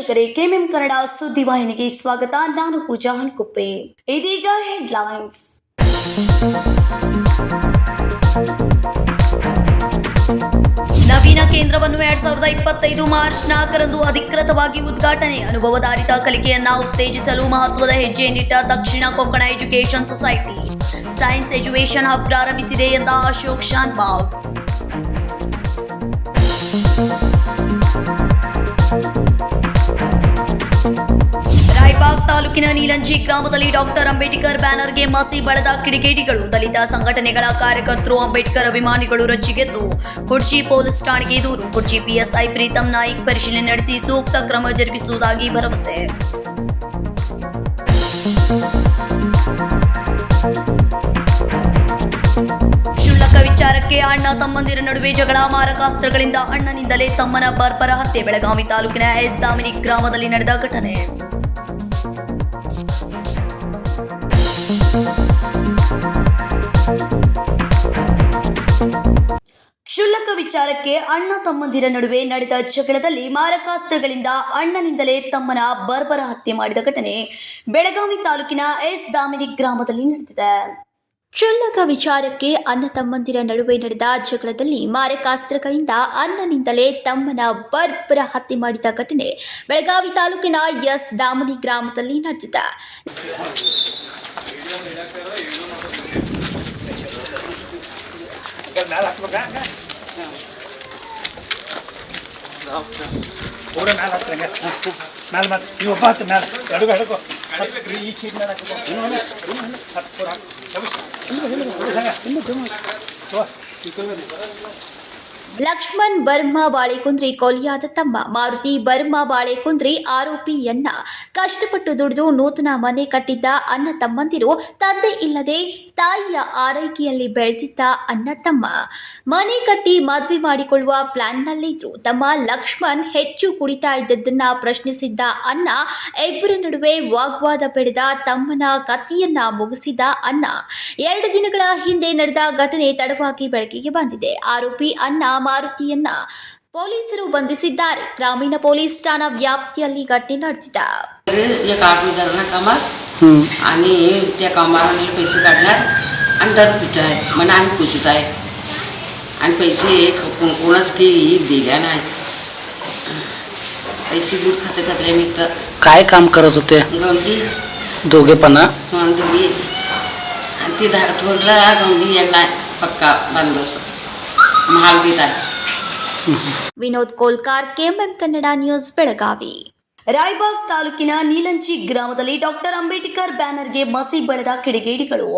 ವೀಕ್ಷಕರೇ, ಕೆಎಂಎಂ ಕನ್ನಡ ಸುದ್ದಿವಾಹಿನಿಗೆ ಸ್ವಾಗತ. ನಾನು ಪೂಜಾ ಹನ್ಕುಪ್ಪೆ. ಇದೀಗ ಹೆಡ್ಲೈನ್ಸ್. ನವೀನ ಕೇಂದ್ರವನ್ನು 2025 ಮಾರ್ಚ್ 4ರಂದು ಅಧಿಕೃತವಾಗಿ ಉದ್ಘಾಟನೆ. ಅನುಭವಧಾರಿತ ಕಲಿಕೆಯನ್ನ ಉತ್ತೇಜಿಸಲು ಮಹತ್ವದ ಹೆಜ್ಜೆಯನ್ನಿಟ್ಟ ದಕ್ಷಿಣ Konkan education society science education hub ಪ್ರಾರಂಭಿಸಿದೆ ಎಂದ ಅಶೋಕ್ ಶಾನ್ಭಾಗ್. ರಾಯಬಾಗ್ ತಾಲೂಕಿನ ನೀಲಂಚಿ ಗ್ರಾಮದಲ್ಲಿ ಡಾಕ್ಟರ್ ಅಂಬೇಡ್ಕರ್ ಬ್ಯಾನರ್ಗೆ ಮಸಿ ಬಳೆದ ಕಿಡಿಗೇಡಿಗಳು. ದಲಿತ ಸಂಘಟನೆಗಳ ಕಾರ್ಯಕರ್ತರು, ಅಂಬೇಡ್ಕರ್ ಅಭಿಮಾನಿಗಳು ರೊಚ್ಚಿಗೆದ್ದು ಕುರ್ಚಿ ಪೊಲೀಸ್ ಠಾಣೆಗೆ ದೂರು. ಕುರ್ಚಿ ಪಿಎಸ್ಐ ಪ್ರೀತಂ ನಾಯ್ಕ್ ಪರಿಶೀಲನೆ ನಡೆಸಿ ಸೂಕ್ತ ಕ್ರಮ ಜರುಗಿಸುವುದಾಗಿ ಭರವಸೆ. ಕ್ಷುಲ್ಲಕ ವಿಚಾರಕ್ಕೆ ಅಣ್ಣ ತಮ್ಮಂದಿರ ನಡುವೆ ಜಗಳ, ಮಾರಕಾಸ್ತ್ರಗಳಿಂದ ಅಣ್ಣನಿಂದಲೇ ತಮ್ಮನ ಬರ್ಬರ ಹತ್ಯೆ. ಬೆಳಗಾವಿ ತಾಲೂಕಿನ ಎಸ್ ದಾಮಿನಿ ಗ್ರಾಮದಲ್ಲಿ ನಡೆದ ಘಟನೆ. ಕ್ಷುಲ್ಲಕ ವಿಚಾರಕ್ಕೆ ಅಣ್ಣ ತಮ್ಮಂದಿರ ನಡುವೆ ನಡೆದ ಜಗಳದಲ್ಲಿ ಮಾರಕಾಸ್ತ್ರಗಳಿಂದ ಅಣ್ಣನಿಂದಲೇ ತಮ್ಮನ ಬರ್ಬರ ಹತ್ಯೆ ಮಾಡಿದ ಘಟನೆ ಬೆಳಗಾವಿ ತಾಲೂಕಿನ ಎಸ್ ದಾಮಿನಿ ಗ್ರಾಮದಲ್ಲಿ ನಡೆದಿದೆ. ಕ್ಷುಲ್ಲಕ ವಿಚಾರಕ್ಕೆ ಅಣ್ಣ ತಮ್ಮಂದಿರ ನಡುವೆ ನಡೆದ ಜಗಳದಲ್ಲಿ ಮಾರಕಾಸ್ತ್ರಗಳಿಂದ ಅಣ್ಣನಿಂದಲೇ ತಮ್ಮನ ಬರ್ಬರ ಹತ್ಯೆ ಮಾಡಿದ ಘಟನೆ ಬೆಳಗಾವಿ ತಾಲೂಕಿನ ಎಸ್ ದಾಮನಿ ಗ್ರಾಮದಲ್ಲಿ ನಡೆದಿದೆ. ಲಕ್ಷ್ಮಣ್ ಬರ್ಮಾ ಬಾಳೆಕುಂದ್ರಿ ಕೊಲೆಯಾದ ತಮ್ಮ ಮಾರುತಿ ಬರ್ಮಾ ಬಾಳೆಕುಂದ್ರಿ ಆರೋಪಿಯನ್ನ ಕಷ್ಟಪಟ್ಟು ದುಡಿದು ನೂತನ ಮನೆ ಕಟ್ಟಿದ್ದ ಅಣ್ಣ ತಮ್ಮಂದಿರು, ತಂದೆ ಇಲ್ಲದೆ ತಾಯಿಯ ಆರೈಕೆಯಲ್ಲಿ ಬೆಳೆದಿದ್ದ ಅಣ್ಣ ತಮ್ಮ ಮನೆ ಕಟ್ಟಿ ಮದುವೆ ಮಾಡಿಕೊಳ್ಳುವ ಪ್ಲಾನ್ನಲ್ಲಿದ್ರು. ತಮ್ಮ ಲಕ್ಷ್ಮಣ್ ಹೆಚ್ಚು ಕುಡಿತಾ ಇದ್ದದ್ದನ್ನ ಪ್ರಶ್ನಿಸಿದ್ದ ಅಣ್ಣ ಇಬ್ಬರ ನಡುವೆ ವಾಗ್ವಾದ ಬೆಳೆದ ತಮ್ಮನ ಕಥೆಯನ್ನ ಮುಗಿಸಿದ ಅಣ್ಣ 2 ದಿನಗಳ ಹಿಂದೆ ನಡೆದ ಘಟನೆ ತಡವಾಗಿ ಬೆಳಕಿಗೆ ಬಂದಿದೆ. ಆರೋಪಿ ಅಣ್ಣ ಮಾರುತಿಯನ್ನ ಪೊಲೀಸರು ಬಂಧಿಸಿದ್ದಾರೆ. ಗ್ರಾಮೀಣ ಪೊಲೀಸ್ ಠಾಣಾ व्याप्तीಯಲ್ಲಿ घटने ನಡೆದಿದೆ. एक आदमी धरणार कामास आणि त्या कामाला पैसे काढणार आणि दर पित आहे म्हणा आणि पुसत आहे आणि पैसे कोणाच की दिल्या नाही. पैसे दूध खाते खात्या निघतं. काय काम करत होते गौंडी दोघेपणा? दिली आणि ती थोडला गौंडी यांना पक्का बांधोस महाल देत आहे. Vinod Kolkar, KMM Kannada news, Belagavi. ರಾಯಬಾಗ್ ತಾಲೂಕಿನ ನೀಲಂಚಿ ಗ್ರಾಮದಲ್ಲಿ ಡಾಕ್ಟರ್ ಅಂಬೇಡ್ಕರ್ ಬ್ಯಾನರ್ಗೆ ಮಸಿ ಬಳೆದ ಕಿಡಿಗೇಡಿಗಳು.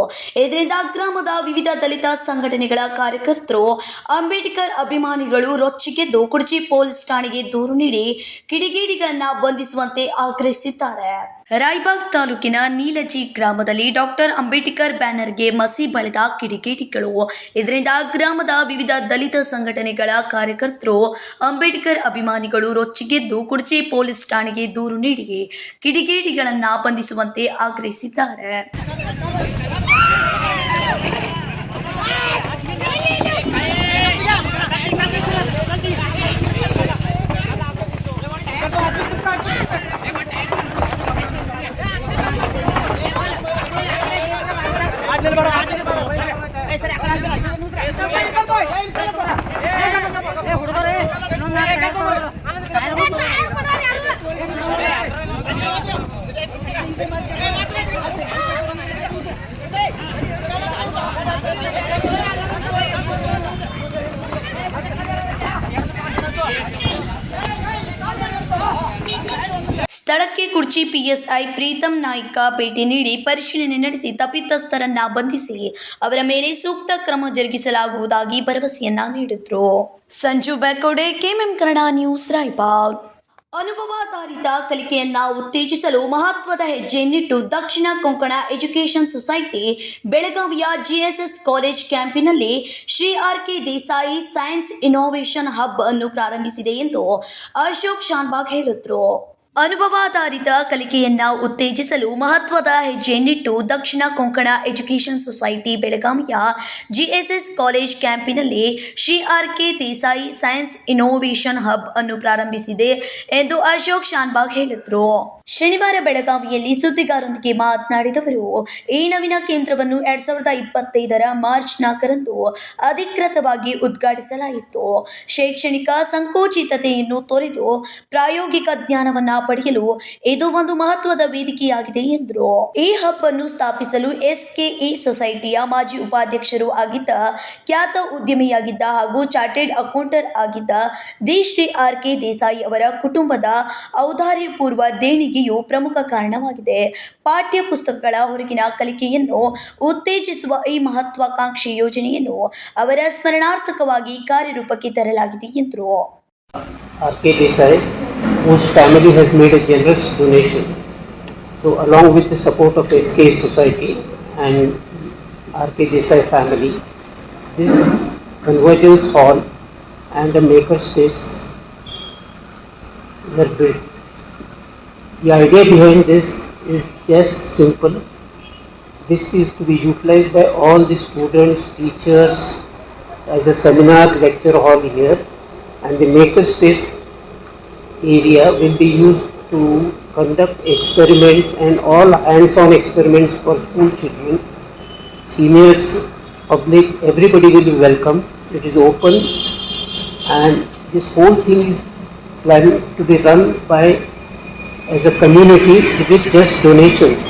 ಇದರಿಂದ ಗ್ರಾಮದ ವಿವಿಧ ದಲಿತ ಸಂಘಟನೆಗಳ ಕಾರ್ಯಕರ್ತರು, ಅಂಬೇಡ್ಕರ್ ಅಭಿಮಾನಿಗಳು ರೊಚ್ಚಿಗೆದ್ದು ಕುರ್ಚಿ ಪೊಲೀಸ್ ಠಾಣೆಗೆ ದೂರು ನೀಡಿ ಕಿಡಿಗೇಡಿಗಳನ್ನ ಬಂಧಿಸುವಂತೆ ಆಗ್ರಹಿಸಿದ್ದಾರೆ. ರಾಯಬಾಗ್ ತಾಲೂಕಿನ ನೀಲಂಚಿ ಗ್ರಾಮದಲ್ಲಿ ಡಾಕ್ಟರ್ ಅಂಬೇಡ್ಕರ್ ಬ್ಯಾನರ್ಗೆ ಮಸಿ ಬಳೆದ ಕಿಡಿಗೇಡಿಗಳು. ಇದರಿಂದ ಗ್ರಾಮದ ವಿವಿಧ ದಲಿತ ಸಂಘಟನೆಗಳ ಕಾರ್ಯಕರ್ತರು, ಅಂಬೇಡ್ಕರ್ ಅಭಿಮಾನಿಗಳು ರೊಚ್ಚಿಗೆದ್ದು ಕುರ್ಚಿ ಪೊಲೀಸ್ ಠಾಣೆಗೆ ದೂರು ನೀಡಿ ಕಿಡಿಗೇಡಿಗಳನ್ನ ಬಂಧಿಸುವಂತೆ ಆಗ್ರಹಿಸಿದ್ದಾರೆ. ಸ್ಥಳಕ್ಕೆ ಕುರ್ಚಿ ಪಿಎಸ್ಐ ಪ್ರೀತಂ ನಾಯ್ಕ ಭೇಟಿ ನೀಡಿ ಪರಿಶೀಲನೆ ನಡೆಸಿ ತಪ್ಪಿತಸ್ಥರನ್ನ ಬಂಧಿಸಿ ಅವರ ಮೇಲೆ ಸೂಕ್ತ ಕ್ರಮ ಜರುಗಿಸಲಾಗುವುದಾಗಿ ಭರವಸೆಯನ್ನ ನೀಡಿದ್ರು. Sanju Bekode, KMM Kannada news, Raybag. ಅನುಭವಾಧಾರಿತ ಕಲಿಕೆಯನ್ನ ಉತ್ತೇಜಿಸಲು ಮಹತ್ವದ ಹೆಜ್ಜೆಯನ್ನಿಟ್ಟು ದಕ್ಷಿಣ ಕೊಂಕಣ ಎಜುಕೇಷನ್ ಸೊಸೈಟಿ ಬೆಳಗಾವಿಯ ಜಿಎಸ್ಎಸ್ ಕಾಲೇಜ್ ಕ್ಯಾಂಪಿನಲ್ಲಿ Shri RK. Desai science innovation hub ಅನ್ನು ಪ್ರಾರಂಭಿಸಿದೆ ಎಂದು ಅಶೋಕ್ ಶಾನ್ಭಾಗ್ ಹೇಳಿದರು. ಅನುಭವಾಧಾರಿತ ಕಲಿಕೆಯನ್ನ ಉತ್ತೇಜಿಸಲು ಮಹತ್ವದ ಹೆಜ್ಜೆಯನ್ನಿಟ್ಟು ದಕ್ಷಿಣ ಕೊಂಕಣ ಎಜುಕೇಷನ್ ಸೊಸೈಟಿ ಬೆಳಗಾವಿಯ ಜಿಎಸ್ಎಸ್ ಕಾಲೇಜ್ ಕ್ಯಾಂಪಿನಲ್ಲಿ Shri RK. Desai science innovation hub ಅನ್ನು ಪ್ರಾರಂಭಿಸಿದೆ ಎಂದು ಅಶೋಕ್ ಶಾನ್ಭಾಗ್ ಹೇಳಿದರು. ಶನಿವಾರ ಬೆಳಗಾವಿಯಲ್ಲಿ ಸುದ್ದಿಗಾರರೊಂದಿಗೆ ಮಾತನಾಡಿದವರು, ಈ ನವೀನ ಕೇಂದ್ರವನ್ನು 2025 ಮಾರ್ಚ್ 4ರಂದು ಅಧಿಕೃತವಾಗಿ ಉದ್ಘಾಟಿಸಲಾಯಿತು. ಶೈಕ್ಷಣಿಕ ಸಂಕೋಚಿತತೆಯನ್ನು ತೊರೆದು ಪ್ರಾಯೋಗಿಕ ಜ್ಞಾನವನ್ನ ಪಡೆಯಲು ಇದು ಒಂದು ಮಹತ್ವದ ವೇದಿಕೆಯಾಗಿದೆ ಎಂದರು. ಈ ಹಬ್ ಅನ್ನು ಸ್ಥಾಪಿಸಲು ಎಸ್ಕೆಇ ಸೊಸೈಟಿಯ ಮಾಜಿ ಉಪಾಧ್ಯಕ್ಷರು ಆಗಿದ್ದ, ಖ್ಯಾತ ಉದ್ಯಮಿಯಾಗಿದ್ದ ಹಾಗೂ ಚಾರ್ಟೆಡ್ ಅಕೌಂಟೆಂಟ್ ಆಗಿದ್ದ ಶ್ರೀ ಆರ್.ಕೆ. ದೇಸಾಯಿ ಅವರ ಕುಟುಂಬದ ಔದಾರ್ಯಪೂರ್ವ ದೇಣಿಗೆಯು ಪ್ರಮುಖ ಕಾರಣವಾಗಿದೆ. ಪಾಠ್ಯ ಪುಸ್ತಕಗಳ ಹೊರಗಿನ ಕಲಿಕೆಯನ್ನು ಉತ್ತೇಜಿಸುವ ಈ ಮಹತ್ವಾಕಾಂಕ್ಷಿ ಯೋಜನೆಯನ್ನು ಅವರ ಸ್ಮರಣಾರ್ಥಕವಾಗಿ ಕಾರ್ಯರೂಪಕ್ಕೆ ತರಲಾಗಿದೆ ಎಂದರು. R.K. Desai, whose family has made a generous donation. So along with the support of SK Society and R.K. Desai family, this Convergence Hall and a maker space were built. The idea behind this is just simple. This is to be utilized by all the students, teachers as a seminar lecture hall here, and the maker space area will be used to conduct experiments and all hands-on experiments for school children, seniors, public, everybody will be welcome. It is open, and this whole thing is planned to be run by as a community with just donations,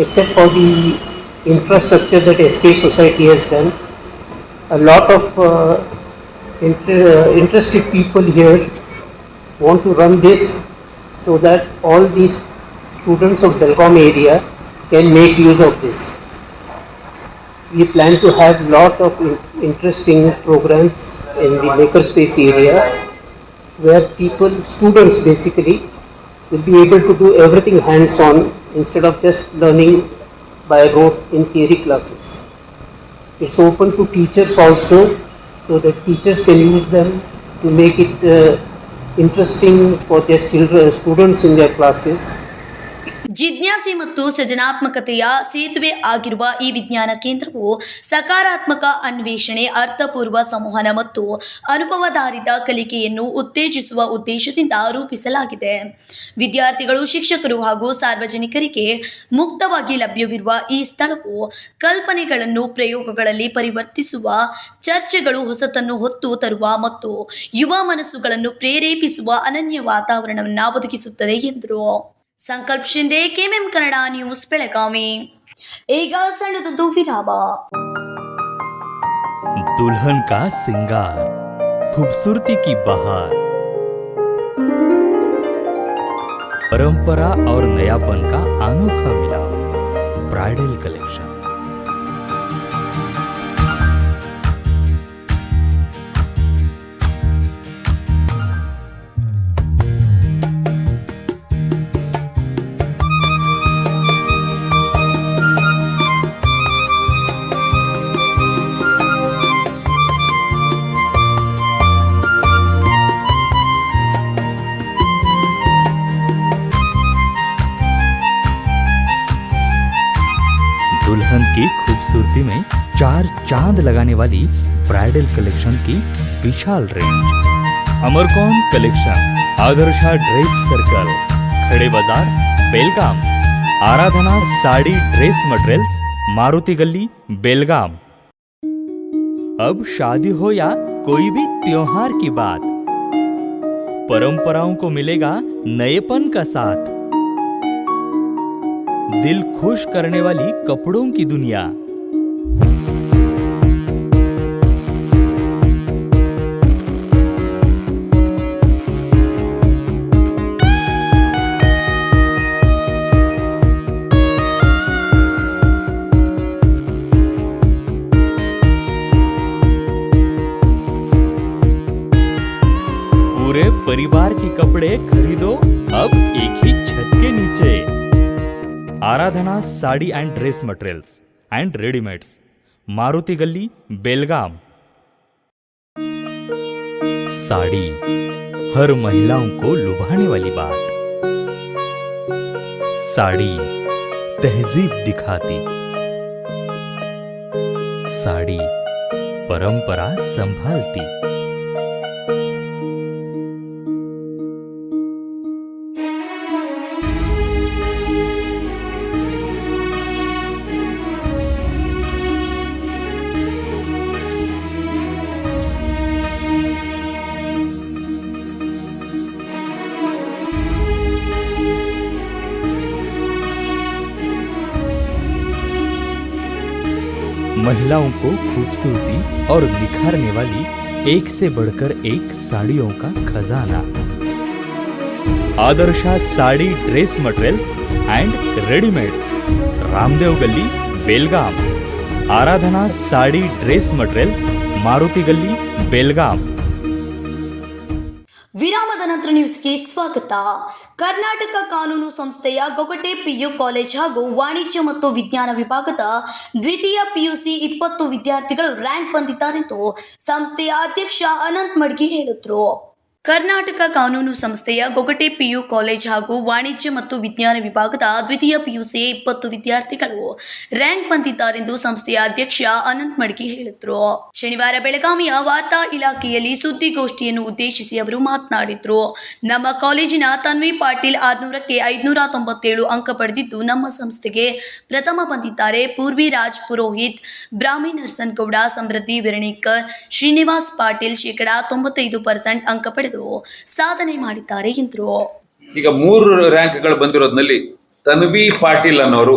except for the infrastructure that SK Society has done. A lot of interested people here want to run this so that all these students of Belgaum area can make use of this. We plan to have lot of interesting programs in the makerspace area where students basically will be able to do everything hands-on instead of just learning by rote in theory classes. It's open to teachers also, so that teachers can use them to make it interesting for their students in their classes. ಜಿಜ್ಞಾಸೆ ಮತ್ತು ಸೃಜನಾತ್ಮಕತೆಯ ಸೇತುವೆ ಆಗಿರುವ ಈ ವಿಜ್ಞಾನ ಕೇಂದ್ರವು ಸಕಾರಾತ್ಮಕ ಅನ್ವೇಷಣೆ, ಅರ್ಥಪೂರ್ವ ಸಂವಹನ ಮತ್ತು ಅನುಭವಾಧಾರಿತ ಕಲಿಕೆಯನ್ನು ಉತ್ತೇಜಿಸುವ ಉದ್ದೇಶದಿಂದ ರೂಪಿಸಲಾಗಿದೆ. ವಿದ್ಯಾರ್ಥಿಗಳು, ಶಿಕ್ಷಕರು ಹಾಗೂ ಸಾರ್ವಜನಿಕರಿಗೆ ಮುಕ್ತವಾಗಿ ಲಭ್ಯವಿರುವ ಈ ಸ್ಥಳವು ಕಲ್ಪನೆಗಳನ್ನು ಪ್ರಯೋಗಗಳಲ್ಲಿ ಪರಿವರ್ತಿಸುವ, ಚರ್ಚೆಗಳು ಹೊಸತನ್ನು ಹೊತ್ತು ತರುವ ಮತ್ತು ಯುವ ಮನಸ್ಸುಗಳನ್ನು ಪ್ರೇರೇಪಿಸುವ ಅನನ್ಯ ವಾತಾವರಣವನ್ನು ಒದಗಿಸುತ್ತದೆ ಎಂದರು. ಸಂಕಲ್ಪ ಶಿಂದೆ, ಕೆಎಂಎಂ ಕನ್ನಡ ನ್ಯೂಸ್, ಬೆಳಗಾವಿ. ಈಗ ಸಣ್ಣದೊಂದು ವಿರಾಮ. दुल्हन का सिंगार, खूबसूरती की बहार, परंपरा और नयापन का अनोखा मिलाप, ब्राइडल कलेक्शन। दुल्हन की खूबसूरती में 4 चांद लगाने वाली ब्राइडल कलेक्शन की विशाल रेंज। अमरकौन कलेक्शन, Adarsha dress circle, Khade Bazaar, Belgaum. Aradhana sari dress materials, Maruti Galli, Belgaum. अब शादी हो या कोई भी त्योहार की बात, परंपराओं को मिलेगा नएपन का साथ। दिल खुश करने वाली कपड़ों की दुनिया। पूरे परिवार के कपड़े खरीदो अब एक ही छत के नीचे। Aradhana sari and dress materials and readymades, Maruti Galli, Belgaum. Sari हर महिलाओं को लुभाने वाली बात। साड़ी तहजीब दिखाती, साड़ी परंपरा संभालती। महिलाओं को खूबसूरती और निखारने वाली एक से बढ़कर एक साड़ियों का खजाना। Adarsha sari dress materials and readymades, Ramdev गली बेलगाम। आराधना साड़ी ड्रेस मटेरियल्स, मारुति गली बेलगाम। ವಿರಾಮದ ನಂತರ ನ್ಯೂಸ್ಗೆ ಸ್ವಾಗತ. ಕರ್ನಾಟಕ ಕಾನೂನು ಸಂಸ್ಥೆಯ ಗೊಗಟೆ ಪಿಯು ಕಾಲೇಜ್ ಹಾಗೂ ವಾಣಿಜ್ಯ ಮತ್ತು ವಿಜ್ಞಾನ ವಿಭಾಗದ ದ್ವಿತೀಯ ಪಿಯುಸಿ 20 ವಿದ್ಯಾರ್ಥಿಗಳು ರ್ಯಾಂಕ್ ಬಂದಿದ್ದಾರೆಂದು ಸಂಸ್ಥೆಯ ಅಧ್ಯಕ್ಷ ಅನಂತ್ ಮಡ್ಗಿ ಹೇಳಿದರು. ಕರ್ನಾಟಕ ಕಾನೂನು ಸಂಸ್ಥೆಯ ಗೊಗಟೆ ಪಿಯು ಕಾಲೇಜ್ ಹಾಗೂ ವಾಣಿಜ್ಯ ಮತ್ತು ವಿಜ್ಞಾನ ವಿಭಾಗದ ದ್ವಿತೀಯ ಪಿಯುಸಿ 20 ವಿದ್ಯಾರ್ಥಿಗಳು ರ್ಯಾಂಕ್ ಬಂದಿದ್ದಾರೆಂದು ಸಂಸ್ಥೆಯ ಅಧ್ಯಕ್ಷ ಅನಂತ್ ಮಡ್ಗಿ ಹೇಳಿದರು. ಶನಿವಾರ ಬೆಳಗಾವಿಯ ವಾರ್ತಾ ಇಲಾಖೆಯಲ್ಲಿ ಸುದ್ದಿಗೋಷ್ಠಿಯನ್ನು ಉದ್ದೇಶಿಸಿ ಅವರು ಮಾತನಾಡಿದರು. ನಮ್ಮ ಕಾಲೇಜಿನ ತನ್ವಿ ಪಾಟೀಲ್ 600ಕ್ಕೆ 597 ಅಂಕ ಪಡೆದಿದ್ದು ನಮ್ಮ ಸಂಸ್ಥೆಗೆ ಪ್ರಥಮ ಬಂದಿದ್ದಾರೆ. ಪೂರ್ವಿ ರಾಜ್ ಪುರೋಹಿತ್, ಬ್ರಾಹ್ಮಿ ನರ್ಸನ್ಗೌಡ, ಸಮೃದ್ಧಿ ವಿರಣೇಕರ್, ಶ್ರೀನಿವಾಸ್ ಪಾಟೀಲ್ 95% ಅಂಕ ಪಡೆದು ಸಾಧನೆ ಮಾಡಿದ್ದಾರೆ ಎಂದರು. ಈಗ 3 ರ್ಯಾಂಕ್ಗಳು ಬಂದಿರೋದ್ರಲ್ಲಿ ತನ್ವಿ ಪಾಟೀಲ್ ಅನ್ನೋರು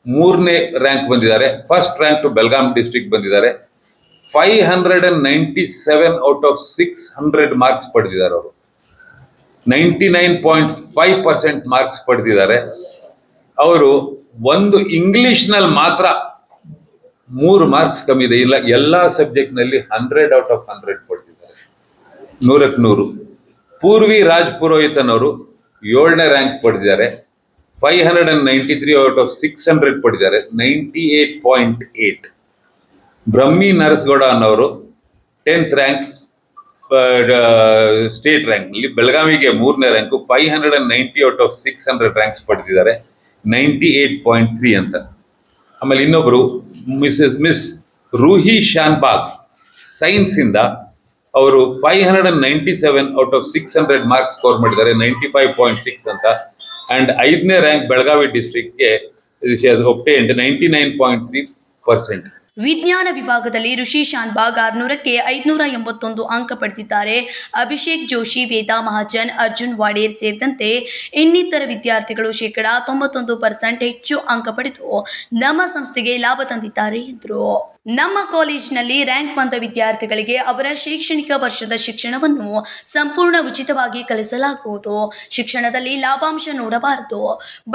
3ನೇ ರ್ಯಾಂಕ್ ಬಂದಿದ್ದಾರೆ. ಫಸ್ಟ್ ರ್ಯಾಂಕ್ ಬೆಳಗಾಂ ಡಿಸ್ಟ್ರಿಕ್ಟ್ ಬಂದಿದ್ದಾರೆ. 597 ಔಟ್ ಆಫ್ 600 ಮಾರ್ಕ್ಸ್ ಪಡೆದಿದ್ದಾರೆ. ಅವರು 99.5% ಮಾರ್ಕ್ಸ್ ಪಡೆದಿದ್ದಾರೆ. ಅವರು ಒಂದು ಇಂಗ್ಲಿಷ್ನಲ್ಲಿ ಮಾತ್ರ 3 ಮಾರ್ಕ್ಸ್ ಕಮ್ಮಿ ಇದೆ. ಇಲ್ಲ ಎಲ್ಲ ಸಬ್ಜೆಕ್ಟ್ನಲ್ಲಿ 100 ಔಟ್ ಆಫ್ 100 ಪಡೆದಿದ್ದಾರೆ. 100ಕ್ಕೆ 100. ಪೂರ್ವಿ ರಾಜ್ ಪುರೋಹಿತ್ ಅನ್ನೋರು 7ನೇ ರ್ಯಾಂಕ್ ಪಡೆದಿದ್ದಾರೆ. 593 ಔಟ್ ಆಫ್ 600 ಪಡೆದಿದ್ದಾರೆ. 98.8. ಬ್ರಹ್ಮಿ ನರಸಗೌಡ ಅನ್ನೋರು 10th ರ್ಯಾಂಕ್ ಸ್ಟೇಟ್ ರ್ಯಾಂಕ್ನಲ್ಲಿ, ಬೆಳಗಾವಿಗೆ 3ನೇ ರ್ಯಾಂಕು. 590 ಔಟ್ ಆಫ್ 600 ರ್ಯಾಂಕ್ಸ್ ಪಡೆದಿದ್ದಾರೆ. 98.3 ಅಂತ. ಆಮೇಲೆ ಇನ್ನೊಬ್ಬರು ಮಿಸ್ ರೂಹಿ ಶಾನ್ಬಾಗ್ ಸೈನ್ಸಿಂದ ಅವರು 597 ಔಟ್ ಆಫ್ 600 ಮಾರ್ಕ್ಸ್ ಸ್ಕೋರ್ ಮಾಡಿದ್ದಾರೆ. 95.6 ಅಂತ. ಅಂಡ್ 5ನೇ ರ್ಯಾಂಕ್ ಬೆಳಗಾವಿ ಡಿಸ್ಟ್ರಿಕ್ಟ್ಗೆ ಒಬ್ಟೇನ್ಡ್ 99.3%. ವಿಜ್ಞಾನ ವಿಭಾಗದಲ್ಲಿ ಋಷಿ ಶಾನ್ಬಾಗ್ 600ಕ್ಕೆ 581 ಅಂಕ ಪಡೆದಿದ್ದಾರೆ. ಅಭಿಷೇಕ್ ಜೋಶಿ, ವೇದಾ ಮಹಾಜನ್, ಅರ್ಜುನ್ ವಾಡೇರ್ ಸೇರಿದಂತೆ ಇನ್ನಿತರ ವಿದ್ಯಾರ್ಥಿಗಳು 91% ಹೆಚ್ಚು ಅಂಕ ಪಡೆದು ನಮ್ಮ ಸಂಸ್ಥೆಗೆ ಲಾಭ ತಂದಿದ್ದಾರೆ ಎಂದರು. ನಮ್ಮ ಕಾಲೇಜಿನಲ್ಲಿ ರ್ಯಾಂಕ್ ಬಂದ ವಿದ್ಯಾರ್ಥಿಗಳಿಗೆ ಅವರ ಶೈಕ್ಷಣಿಕ ವರ್ಷದ ಶಿಕ್ಷಣವನ್ನು ಸಂಪೂರ್ಣ ಉಚಿತವಾಗಿ ಕಲಿಸಲಾಗುವುದು. ಶಿಕ್ಷಣದಲ್ಲಿ ಲಾಭಾಂಶ ನೋಡಬಾರದು.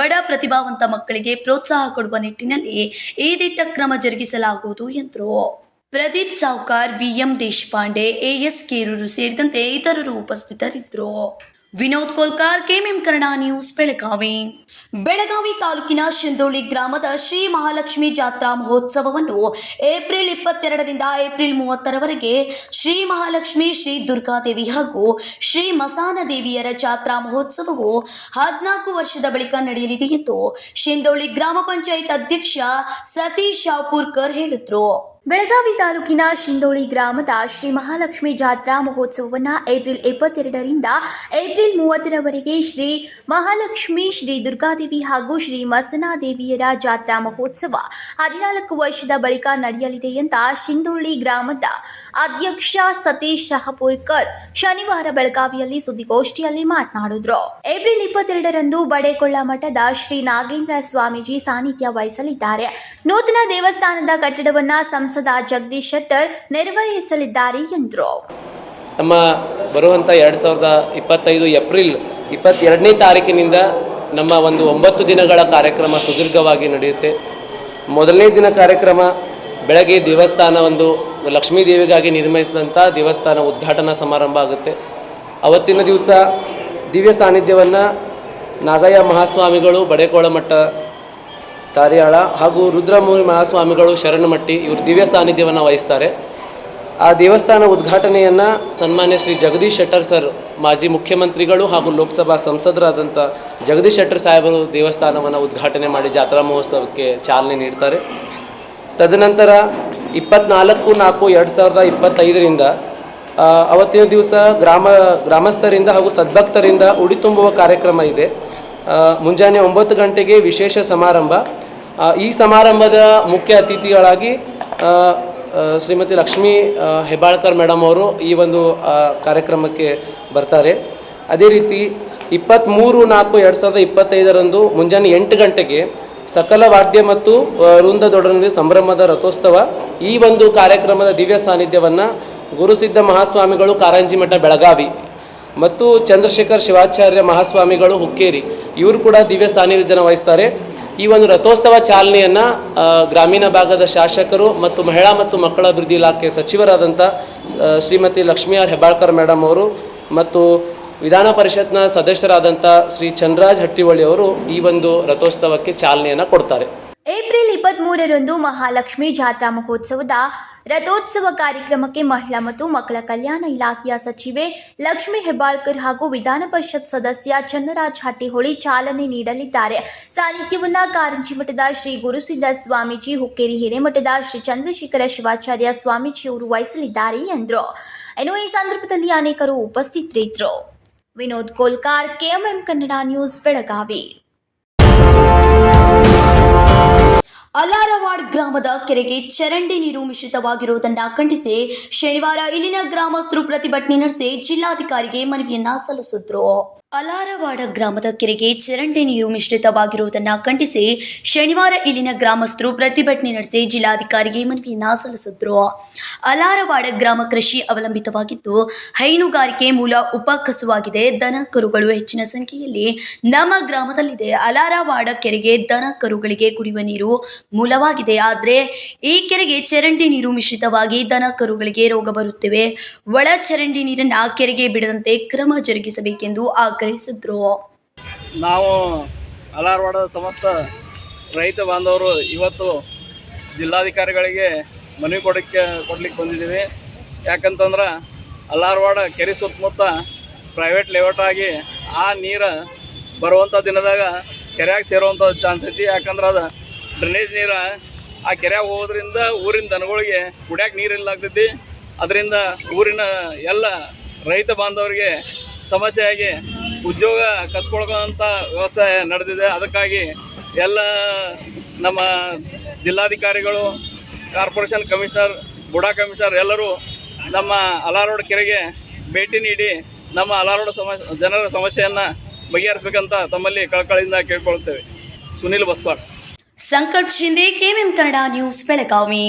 ಬಡ ಪ್ರತಿಭಾವಂತ ಮಕ್ಕಳಿಗೆ ಪ್ರೋತ್ಸಾಹ ಕೊಡುವ ನಿಟ್ಟಿನಲ್ಲಿ ಈ ದಿಟ್ಟ ಕ್ರಮ ಜರುಗಿಸಲಾಗುವುದು ಎಂದರು. ಪ್ರದೀಪ್ ಸಾವ್ಕಾರ್, ವಿಎಂ ದೇಶಪಾಂಡೆ, ಎಎಸ್ ಕೇರೂರು ಸೇರಿದಂತೆ ಇತರರು ಉಪಸ್ಥಿತರಿದ್ದರು. Vinod Kolkar, KMM Kannada news, Belagavi. ಬೆಳಗಾವಿ ತಾಲೂಕಿನ ಶಿಂದೋಳಿ ಗ್ರಾಮದ ಶ್ರೀ ಮಹಾಲಕ್ಷ್ಮಿ ಜಾತ್ರಾ ಮಹೋತ್ಸವವನ್ನು ಏಪ್ರಿಲ್ 22ರಿಂದ ಏಪ್ರಿಲ್ 30ರವರೆಗೆ ಶ್ರೀ ಮಹಾಲಕ್ಷ್ಮಿ, ಶ್ರೀ ದುರ್ಗಾದೇವಿ ಹಾಗೂ ಶ್ರೀ ಮಸಾನ ದೇವಿಯರ ಜಾತ್ರಾ ಮಹೋತ್ಸವವು 14 ವರ್ಷದ ಬಳಿಕ ನಡೆಯಲಿದೆ ಎಂದು ಶಿಂದೋಳಿ ಗ್ರಾಮ ಪಂಚಾಯತ್ ಅಧ್ಯಕ್ಷ ಸತೀಶ್ ಶಾಪುರ್ಕರ್ ಹೇಳಿದರು. ಬೆಳಗಾವಿ ತಾಲೂಕಿನ ಶಿಂದೋಳಿ ಗ್ರಾಮದ ಶ್ರೀ ಮಹಾಲಕ್ಷ್ಮಿ ಜಾತ್ರಾ ಮಹೋತ್ಸವವನ್ನು ಏಪ್ರಿಲ್ 22ರಿಂದ ಏಪ್ರಿಲ್ 30ರವರೆಗೆ ಶ್ರೀ ಮಹಾಲಕ್ಷ್ಮಿ, ಶ್ರೀ ದುರ್ಗಾದೇವಿ ಹಾಗೂ ಶ್ರೀ ಮಸನಾದೇವಿಯರ ಜಾತ್ರಾ ಮಹೋತ್ಸವ 14 ವರ್ಷದ ಬಳಿಕ ನಡೆಯಲಿದೆ ಅಂತ ಶಿಂದೋಳಿ ಗ್ರಾಮದ ಅಧ್ಯಕ್ಷ ಸತೀಶ್ ಶಹಪುರ್ಕರ್ ಶನಿವಾರ ಬೆಳಗಾವಿಯಲ್ಲಿ ಸುದ್ದಿಗೋಷ್ಠಿಯಲ್ಲಿ ಮಾತನಾಡಿದರು. ಏಪ್ರಿಲ್ 22ರಂದು ಬಡೇಕೊಳ್ಳ ಮಠದ ಶ್ರೀ ನಾಗೇಂದ್ರ ಸ್ವಾಮೀಜಿ ಸಾನ್ನಿಧ್ಯ ವಹಿಸಲಿದ್ದಾರೆ. ನೂತನ ದೇವಸ್ಥಾನದ ಕಟ್ಟಡವನ್ನು ಸಂಸದ ಜಗದೀಶ್ ಶೆಟ್ಟರ್ ನೆರವೇರಿಸಲಿದ್ದಾರೆ ಎಂದರು. ನಮ್ಮ ಬರುವಂಥ 2025 ಏಪ್ರಿಲ್ 22ನೇ ತಾರೀಕಿನಿಂದ ನಮ್ಮ ಒಂದು 9 ದಿನಗಳ ಕಾರ್ಯಕ್ರಮ ಸುದೀರ್ಘವಾಗಿ ನಡೆಯುತ್ತೆ. ಮೊದಲನೇ ದಿನ ಕಾರ್ಯಕ್ರಮ ಬೆಳಗ್ಗೆ ದೇವಸ್ಥಾನ ಒಂದು ಲಕ್ಷ್ಮೀ ದೇವಿಗಾಗಿ ನಿರ್ಮಿಸಿದಂಥ ದೇವಸ್ಥಾನ ಉದ್ಘಾಟನಾ ಸಮಾರಂಭ ಆಗುತ್ತೆ. ಅವತ್ತಿನ ದಿವಸ ದಿವ್ಯ ಸಾನ್ನಿಧ್ಯವನ್ನು ನಾಗಯ್ಯ ಮಹಾಸ್ವಾಮಿಗಳು ಬಡೇಕೋಳ ಮಠ ತಾರಿಯಾಳ ಹಾಗೂ ರುದ್ರಮುನಿ ಮಹಾಸ್ವಾಮಿಗಳು ಶರಣಮಟ್ಟಿ ಇವರು ದಿವ್ಯ ಸಾನ್ನಿಧ್ಯವನ್ನು ವಹಿಸ್ತಾರೆ. ಆ ದೇವಸ್ಥಾನ ಉದ್ಘಾಟನೆಯನ್ನು ಸನ್ಮಾನ್ಯ ಶ್ರೀ ಜಗದೀಶ್ ಶೆಟ್ಟರ್ ಸರ್, ಮಾಜಿ ಮುಖ್ಯಮಂತ್ರಿಗಳು ಹಾಗೂ ಲೋಕಸಭಾ ಸಂಸದರಾದಂಥ ಜಗದೀಶ್ ಶೆಟ್ಟರ್ ಸಾಹೇಬರು ದೇವಸ್ಥಾನವನ್ನು ಉದ್ಘಾಟನೆ ಮಾಡಿ ಜಾತ್ರಾ ಮಹೋತ್ಸವಕ್ಕೆ ಚಾಲನೆ ನೀಡ್ತಾರೆ. ತದನಂತರ 24/4/2025ರಿಂದ ಅವತ್ತಿನ ದಿವಸ ಗ್ರಾಮಸ್ಥರಿಂದ ಹಾಗೂ ಸದ್ಭಕ್ತರಿಂದ ಉಡಿ ತುಂಬುವ ಕಾರ್ಯಕ್ರಮ ಇದೆ. ಮುಂಜಾನೆ 9 ಗಂಟೆಗೆ ವಿಶೇಷ ಸಮಾರಂಭ. ಈ ಸಮಾರಂಭದ ಮುಖ್ಯ ಅತಿಥಿಗಳಾಗಿ ಶ್ರೀಮತಿ ಲಕ್ಷ್ಮೀ ಹೆಬ್ಬಾಳ್ಕರ್ ಮೇಡಮ್ ಅವರು ಈ ಒಂದು ಕಾರ್ಯಕ್ರಮಕ್ಕೆ ಬರ್ತಾರೆ. ಅದೇ ರೀತಿ 23/4/2025ರಂದು ಮುಂಜಾನೆ 8 ಗಂಟೆಗೆ ಸಕಲ ವಾದ್ಯ ಮತ್ತು ವೃಂದದೊಡನೆ ಸಂಭ್ರಮದ ರಥೋತ್ಸವ. ಈ ಒಂದು ಕಾರ್ಯಕ್ರಮದ ದಿವ್ಯ ಸಾನ್ನಿಧ್ಯವನ್ನು ಗುರುಸಿದ್ಧ ಮಹಾಸ್ವಾಮಿಗಳು ಕಾರಂಜಿ ಮಠ ಬೆಳಗಾವಿ ಮತ್ತು ಚಂದ್ರಶೇಖರ್ ಶಿವಾಚಾರ್ಯ ಮಹಾಸ್ವಾಮಿಗಳು ಹುಕ್ಕೇರಿ ಇವರು ಕೂಡ ದಿವ್ಯ ಸಾನ್ನಿಧ್ಯನ ವಹಿಸ್ತಾರೆ. ಈ ಒಂದು ರಥೋತ್ಸವ ಚಾಲನೆಯನ್ನು ಗ್ರಾಮೀಣ ಭಾಗದ ಶಾಸಕರು ಮತ್ತು ಮಹಿಳಾ ಮತ್ತು ಮಕ್ಕಳ ಅಭಿವೃದ್ಧಿ ಇಲಾಖೆ ಸಚಿವರಾದಂಥ ಶ್ರೀಮತಿ ಲಕ್ಷ್ಮೀ ಆರ್ ಹೆಬ್ಬಾಳ್ಕರ್ ಮೇಡಮ್ ಅವರು ಮತ್ತು ವಿಧಾನ ಪರಿಷತ್ನ ಸದಸ್ಯರಾದಂಥ ಶ್ರೀ ಚಂದ್ರರಾಜ್ ಹಟ್ಟಿವಳ್ಳಿ ಅವರು ಈ ಒಂದು ರಥೋತ್ಸವಕ್ಕೆ ಚಾಲನೆಯನ್ನು ಕೊಡ್ತಾರೆ. ಏಪ್ರಿಲ್ 23ರಂದು ಮಹಾಲಕ್ಷ್ಮಿ ಜಾತ್ರಾ ಮಹೋತ್ಸವದ ರಥೋತ್ಸವ ಕಾರ್ಯಕ್ರಮಕ್ಕೆ ಮಹಿಳಾ ಮತ್ತು ಮಕ್ಕಳ ಕಲ್ಯಾಣ ಇಲಾಖೆಯ ಸಚಿವೆ ಲಕ್ಷ್ಮೀ ಹೆಬ್ಬಾಳ್ಕರ್ ಹಾಗೂ ವಿಧಾನ ಪರಿಷತ್ ಸದಸ್ಯ ಚನ್ನರಾಜ್ ಹಟ್ಟಿಹೊಳಿ ಚಾಲನೆ ನೀಡಲಿದ್ದಾರೆ. ಸಾನ್ನಿಧ್ಯವನ್ನು ಕಾರಂಜಿ ಮಠದ ಶ್ರೀ ಗುರುಸಿದ್ಧ ಸ್ವಾಮೀಜಿ, ಹುಕ್ಕೇರಿ ಹಿರೇಮಠದ ಶ್ರೀ ಚಂದ್ರಶೇಖರ ಶಿವಾಚಾರ್ಯ ಸ್ವಾಮೀಜಿಯವರು ವಹಿಸಲಿದ್ದಾರೆ ಎಂದರು. ಇನ್ನು ಈ ಸಂದರ್ಭದಲ್ಲಿ ಅನೇಕರು ಉಪಸ್ಥಿತರಿದ್ದರು. Vinod Kolkar, KMM Kannada news, Belagavi. ಅಲಾರವಾಡ್ ಗ್ರಾಮದ ಕೆರೆಗೆ ಚರಂಡಿ ನೀರು ಮಿಶ್ರಿತವಾಗಿರುವುದನ್ನು ಖಂಡಿಸಿ ಶನಿವಾರ ಇಲ್ಲಿನ ಗ್ರಾಮಸ್ಥರು ಪ್ರತಿಭಟನೆ ನಡೆಸಿ ಜಿಲ್ಲಾಧಿಕಾರಿಗೆ ಮನವಿಯನ್ನ ಸಲ್ಲಿಸಿದ್ರು. ಅಲಾರವಾಡ ಗ್ರಾಮದ ಕೆರೆಗೆ ಚರಂಡಿ ನೀರು ಮಿಶ್ರಿತವಾಗಿರುವುದನ್ನು ಖಂಡಿಸಿ ಶನಿವಾರ ಇಲ್ಲಿನ ಗ್ರಾಮಸ್ಥರು ಪ್ರತಿಭಟನೆ ನಡೆಸಿ ಜಿಲ್ಲಾಧಿಕಾರಿಗೆ ಮನವಿಯನ್ನ ಸಲ್ಲಿಸಿದ್ರು. ಅಲಾರವಾಡ ಗ್ರಾಮ ಕೃಷಿ ಅವಲಂಬಿತವಾಗಿದ್ದು ಹೈನುಗಾರಿಕೆ ಮೂಲ ಉಪಕಸುವಾಗಿದೆ. ದನ ಕರುಗಳು ಹೆಚ್ಚಿನ ಸಂಖ್ಯೆಯಲ್ಲಿ ನಮ್ಮ ಗ್ರಾಮದಲ್ಲಿದೆ. ಅಲಾರವಾಡ ಕೆರೆಗೆ ದನ ಕರುಗಳಿಗೆ ಕುಡಿಯುವ ನೀರು ಮೂಲವಾಗಿದೆ. ಆದರೆ ಈ ಕೆರೆಗೆ ಚರಂಡಿ ನೀರು ಮಿಶ್ರಿತವಾಗಿ ದನ ಕರುಗಳಿಗೆ ರೋಗ ಬರುತ್ತಿವೆ. ಒಳ ಚರಂಡಿ ನೀರನ್ನು ಕೆರೆಗೆ ಬಿಡದಂತೆ ಕ್ರಮ ಜರುಗಿಸಬೇಕೆಂದು ಆಗ್ರಹಿಸಿದ್ರು. ನಾವು ಅಲಾರವಾಡ ಸಮಸ್ತ ರೈತ ಬಾಂಧವರು ಇವತ್ತು ಜಿಲ್ಲಾಧಿಕಾರಿಗಳಿಗೆ ಮನವಿ ಕೊಡ್ಲಿಕ್ಕೆ ಬಂದಿದ್ದೀವಿ. ಯಾಕಂತಂದ್ರೆ ಅಲಾರವಾಡ ಕೆರೆ ಸುತ್ತಮುತ್ತ ಪ್ರೈವೇಟ್ ಲೇಔಟ್ ಆಗಿ ಆ ನೀರು ಬರುವಂಥ ದಿನದಾಗ ಕೆರೆಯಾಗ ಸೇರುವಂಥ ಚಾನ್ಸ್ ಐತಿ. ಯಾಕಂದ್ರೆ ಅದು ಡ್ರೈನೇಜ್ ನೀರು ಆ ಕೆರೆಯಾಗ ಹೋಗೋದ್ರಿಂದ ಊರಿನ ದನಗಳಿಗೆ ಕುಡಿಯೋಕೆ ನೀರು ಇಲ್ಲಾಗ್ತೈತಿ. ಅದರಿಂದ ಊರಿನ ಎಲ್ಲ ರೈತ ಬಾಂಧವರಿಗೆ ಸಮಸ್ಯೆಯಾಗಿ ಉದ್ಯೋಗ ಕಸ್ಕೊಳ್ಕೋಂಥ ವ್ಯವಸ್ಥೆ ನಡೆದಿದೆ. ಅದಕ್ಕಾಗಿ ಎಲ್ಲ ನಮ್ಮ ಜಿಲ್ಲಾಧಿಕಾರಿಗಳು, ಕಾರ್ಪೊರೇಷನ್ ಕಮಿಷನರ್, ಬುಡಾ ಕಮಿಷನರ್ ಎಲ್ಲರೂ ನಮ್ಮ ಅಲಾರವಾಡ ಕೆರೆಗೆ ಭೇಟಿ ನೀಡಿ ನಮ್ಮ ಅಲಾರವಾಡ ಜನರ ಸಮಸ್ಯೆಯನ್ನು ಬಗೆಹರಿಸಬೇಕಂತ ತಮ್ಮಲ್ಲಿ ಕಳಕಳಿಯಿಂದ ಕೇಳ್ಕೊಳ್ತೇವೆ. ಸುನಿಲ್ ಬಸ್ವಾಡ್, ಸಂಕಲ್ಪ ಶಿಂದೆ, ಕೆಎಂಎಂ ಕನ್ನಡ ನ್ಯೂಸ್, ಬೆಳಗಾವಿ.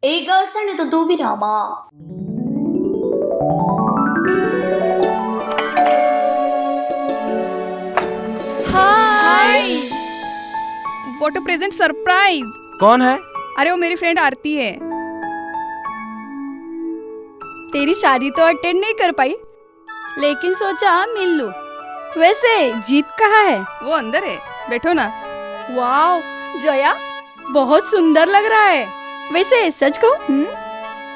ಈಗ ಸಣ್ಣದೊಂದು ವಿರಾಮ. हाय, व्हाट अ प्रेजेंट सरप्राइज। कौन है? अरे वो मेरी फ्रेंड आरती है। तेरी शादी तो अटेंड नहीं कर पाई, लेकिन सोचा मिल लूं। वैसे जीत कहाँ है? वो अंदर है, बैठो ना। वाओ जया, बहुत सुंदर लग रहा है। वैसे सच कहूं,